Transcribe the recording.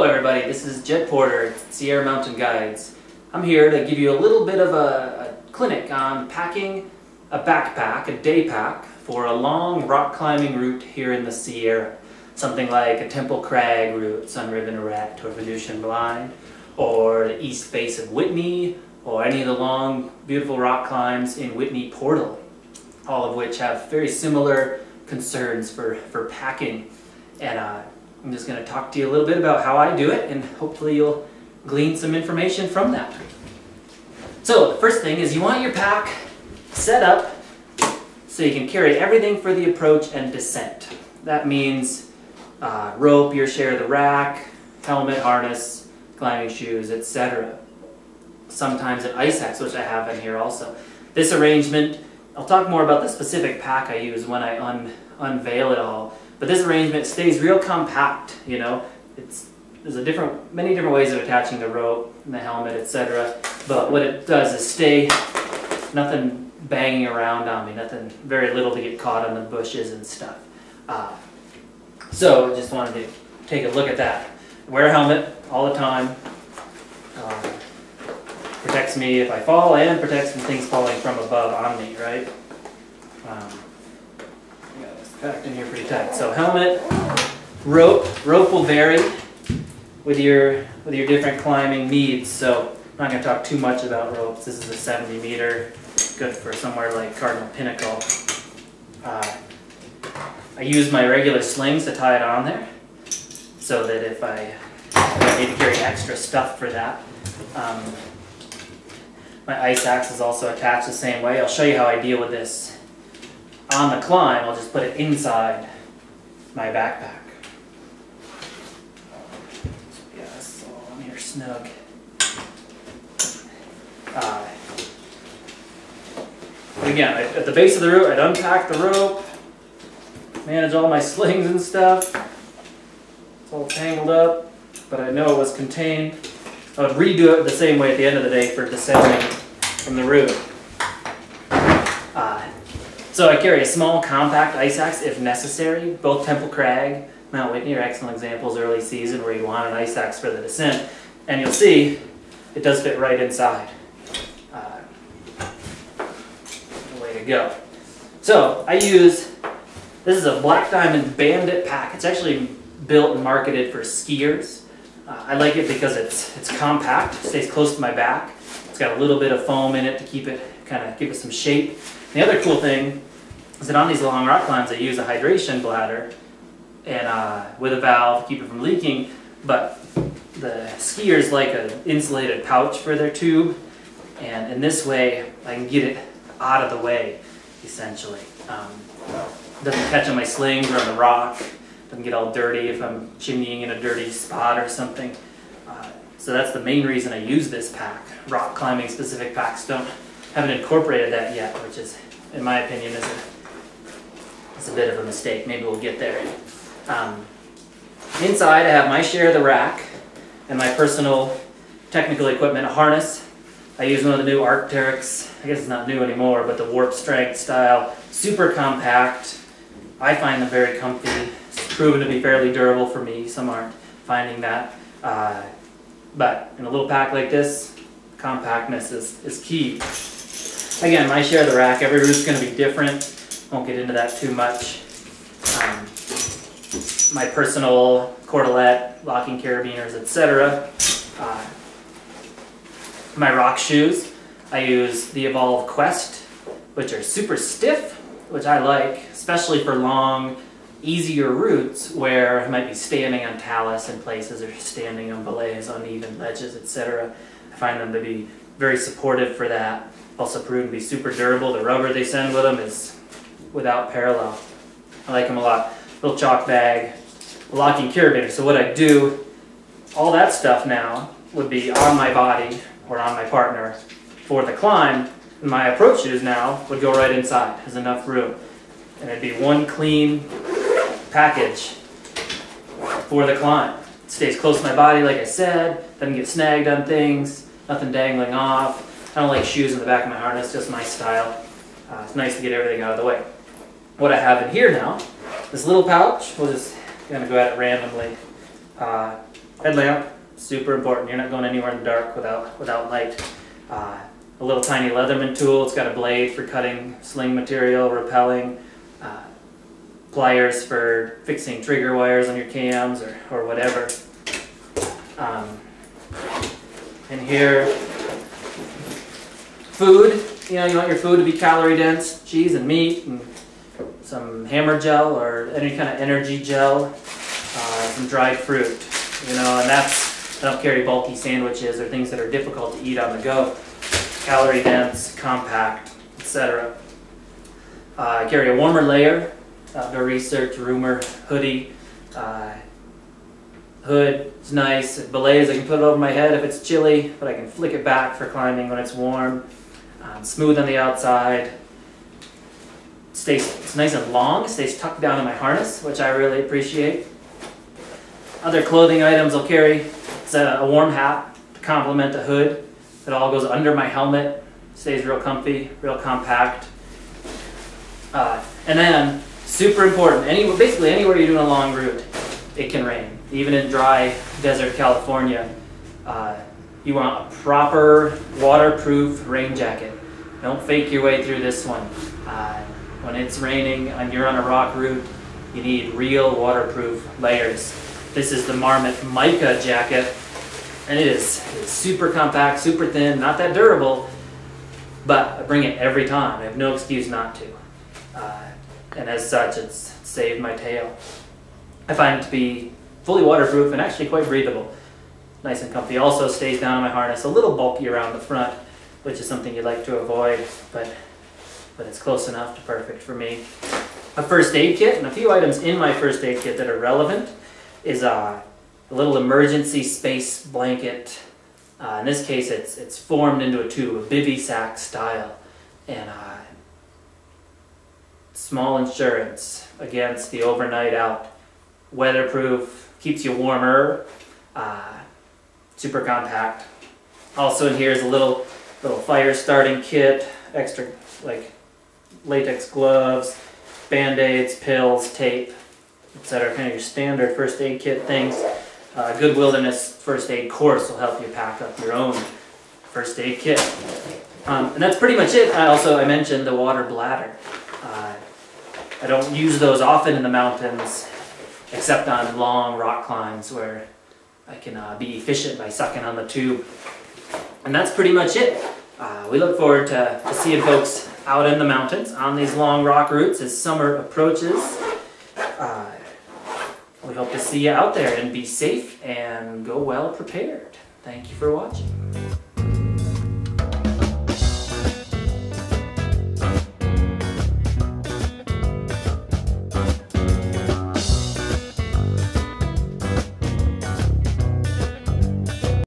everybody, this is Jed Porter at Sierra Mountain Guides. I'm here to give you a little bit of a clinic on packing a backpack, a day pack, for a long rock climbing route here in the Sierra. Something like a Temple Crag route, Sun Ribbon Erect or Venusian Blind, or the east face of Whitney, or any of the long, beautiful rock climbs in Whitney Portal, all of which have very similar concerns for packing. And I'm just going to talk to you a little bit about how I do it, and hopefully you'll glean some information from that. So the first thing is you want your pack set up so you can carry everything for the approach and descent. That means rope, your share of the rack, helmet, harness, climbing shoes, etc. Sometimes an ice axe, which I have in here also. This arrangement, I'll talk more about the specific pack I use when I unveil it all. But this arrangement stays real compact, you know. There's many different ways of attaching the rope and the helmet, etc. But what it does is stay, nothing banging around on me, very little to get caught on the bushes and stuff. So I just wanted to take a look at that. Wear a helmet all the time. Protects me if I fall and protects from things falling from above on me, right? Packed in here pretty tight. So helmet, rope will vary with your different climbing needs. So I'm not going to talk too much about ropes. This is a 70 meter, good for somewhere like Cardinal Pinnacle. I use my regular slings to tie it on there, so that if I need to carry extra stuff for that. My ice axe is also attached the same way. I'll show you how I deal with this. On the climb, I'll just put it inside my backpack. Yeah, this is all on here snug. Again, at the base of the route, I'd unpack the rope, manage all my slings and stuff. It's all tangled up, but I know it was contained. I would redo it the same way at the end of the day for descending from the route. So I carry a small, compact ice axe if necessary. Both Temple Crag, Mount Whitney are excellent examples early season where you want an ice axe for the descent. And you'll see it does fit right inside. The way to go. So I use, this is a Black Diamond Bandit pack. It's actually built and marketed for skiers. I like it because it's compact, stays close to my back. It's got a little bit of foam in it to keep it, give it some shape. The other cool thing is that on these long rock climbs I use a hydration bladder and with a valve to keep it from leaking, but the skiers like an insulated pouch for their tube, and in this way I can get it out of the way, essentially. Doesn't catch on my slings or on the rock, doesn't get all dirty if I'm chimneying in a dirty spot or something. So that's the main reason I use this pack. Rock climbing specific packs haven't incorporated that yet, which is, in my opinion, is a bit of a mistake. Maybe we'll get there. Inside I have my share of the rack and my personal technical equipment, a harness. I use one of the new Arc'teryx, I guess it's not new anymore, but the warp strength style, super compact. I find them very comfy. It's proven to be fairly durable for me. Some aren't finding that. But in a little pack like this, compactness is key. Again, my share of the rack, every route's going to be different. Won't get into that too much. My personal cordelette, locking carabiners, etc. My rock shoes, I use the Evolve Quest, which are super stiff, which I like, especially for long, easier routes where I might be standing on talus in places or standing on belays, uneven ledges, etc. I find them to be very supportive for that. Also proven to be super durable. The rubber they send with them is without parallel. I like them a lot. Little chalk bag, locking carabiner. So what I do, all that stuff now would be on my body or on my partner for the climb. And my approach shoes now would go right inside. There's enough room. And it'd be one clean package for the climb. It stays close to my body, like I said, doesn't get snagged on things, nothing dangling off. I don't like shoes in the back of my harness, just my style. It's nice to get everything out of the way. What I have in here now, this little pouch, we'll just kind of go at it randomly. I Headlamp, super important. You're not going anywhere in the dark without light. A little tiny Leatherman tool. It's got a blade for cutting sling material, rappelling, pliers for fixing trigger wires on your cams or whatever. And here, food. You know, you want your food to be calorie dense, cheese and meat, and some hammer gel or any kind of energy gel, some dried fruit. You know, and I don't carry bulky sandwiches or things that are difficult to eat on the go. Calorie dense, compact, etc. I carry a warmer layer, outdoor research, rumor, hoodie. Hood is nice. It belays. I can put it over my head if it's chilly, but I can flick it back for climbing when it's warm. Smooth on the outside. It's nice and long. It stays tucked down in my harness, which I really appreciate. Other clothing items I'll carry. It's a warm hat to complement the hood. It all goes under my helmet. Stays real comfy, real compact. And then, super important, basically anywhere you're doing a long route, it can rain. Even in dry desert California, you want a proper waterproof rain jacket. Don't fake your way through this one. When it's raining and you're on a rock route, you need real waterproof layers. This is the Marmot Mica jacket, and it's super compact, super thin, not that durable, but I bring it every time. I have no excuse not to. And as such, it's saved my tail. I find it to be fully waterproof and actually quite breathable. Nice and comfy. Also stays down in my harness, a little bulky around the front, which is something you'd like to avoid, but it's close enough to perfect for me. A first aid kit, and a few items in my first aid kit that are relevant is a little emergency space blanket. In this case, it's formed into a tube, a bivy sack style, and small insurance against the overnight out. Weatherproof, keeps you warmer, super compact. Also in here is a little fire starting kit, extra like latex gloves, band-aids, pills, tape, etc. Kind of your standard first aid kit things. Good Wilderness first aid course will help you pack up your own first aid kit. And that's pretty much it. I mentioned the water bladder. I don't use those often in the mountains, except on long rock climbs where I can be efficient by sucking on the tube. And that's pretty much it. We look forward to seeing folks out in the mountains on these long rock routes as summer approaches. We hope to see you out there and be safe and go well prepared. Thank you for watching.